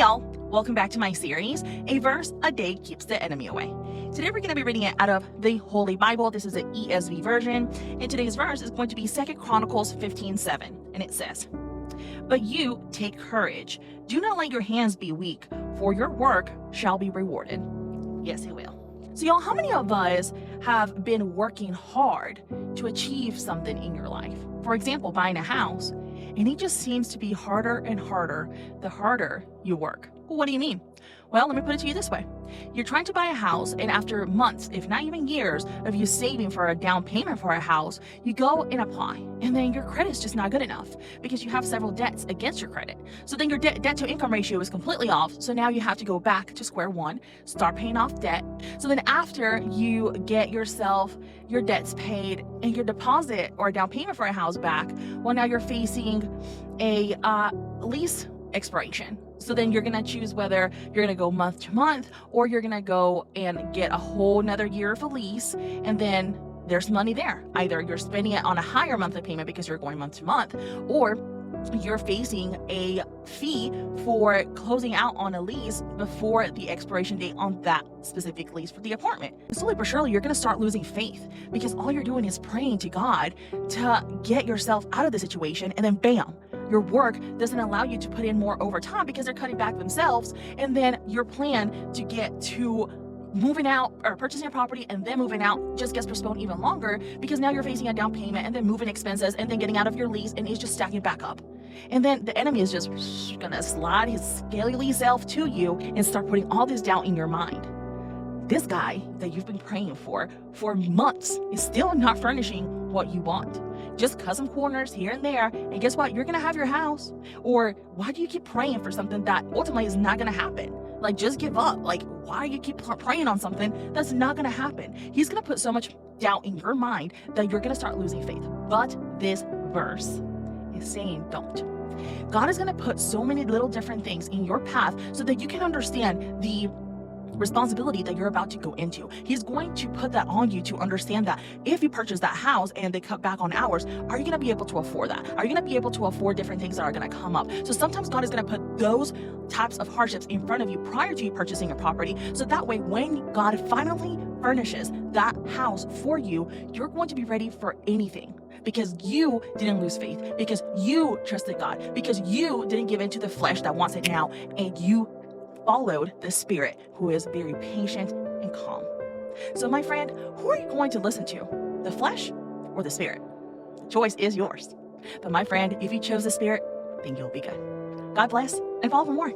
y'all, welcome back to my series, A Verse a Day Keeps the Enemy Away. Today we're going to be reading it out of the Holy Bible. This is the ESV version, and today's verse is going to be 2 Chronicles 15:7, and it says, "But you take courage, do not let your hands be weak, for your work shall be rewarded." Yes, it will. So y'all, how many of us have been working hard to achieve something in your life? For example, buying a house, and it just seems to be harder and harder the harder you work. Well, what do you mean? Well, let me put it to you this way. You're trying to buy a house, and after months, if not even years, of you saving for a down payment for a house, you go and apply, and then your credit's just not good enough because you have several debts against your credit. So then your debt to income ratio is completely off, so now you have to go back to square one, start paying off debt. So then after you get yourself your debts paid and your deposit or down payment for a house back, well, now you're facing a lease expiration. So then you're gonna choose whether you're gonna go month to month or you're gonna go and get a whole nother year of a lease, and then there's money there. Either you're spending it on a higher monthly payment because you're going month to month, or you're facing a fee for closing out on a lease before the expiration date on that specific lease for the apartment. Slowly but surely, you're going to start losing faith because all you're doing is praying to God to get yourself out of the situation, and then bam, your work doesn't allow you to put in more overtime because they're cutting back themselves, and then your plan to get to moving out or purchasing a property and then moving out just gets postponed even longer because now you're facing a down payment and then moving expenses and then getting out of your lease, and it's just stacking back up. And then the enemy is just gonna slide his scaly self to you and start putting all this doubt in your mind. This guy that you've been praying for months is still not furnishing what you want. Just cut some corners here and there, and guess what? You're gonna have your house. Or why do you keep praying for something that ultimately is not gonna happen? Like, just give up. Like, why do you keep praying on something that's not gonna happen? He's gonna put so much doubt in your mind that you're gonna start losing faith. But this verse is saying don't. God is gonna put so many little different things in your path so that you can understand the responsibility that you're about to go into. He's going to put that on you to understand that if you purchase that house and they cut back on hours, are you going to be able to afford that? Are you going to be able to afford different things that are going to come up? So sometimes God is going to put those types of hardships in front of you prior to you purchasing a property, so that way when God finally furnishes that house for you, you're going to be ready for anything. Because you didn't lose faith, because you trusted God, because you didn't give in to the flesh that wants it now, and you followed the Spirit, who is very patient and calm. So my friend, who are you going to listen to? The flesh or the Spirit? The choice is yours. But my friend, if you chose the Spirit, then you'll be good. God bless, and follow for more.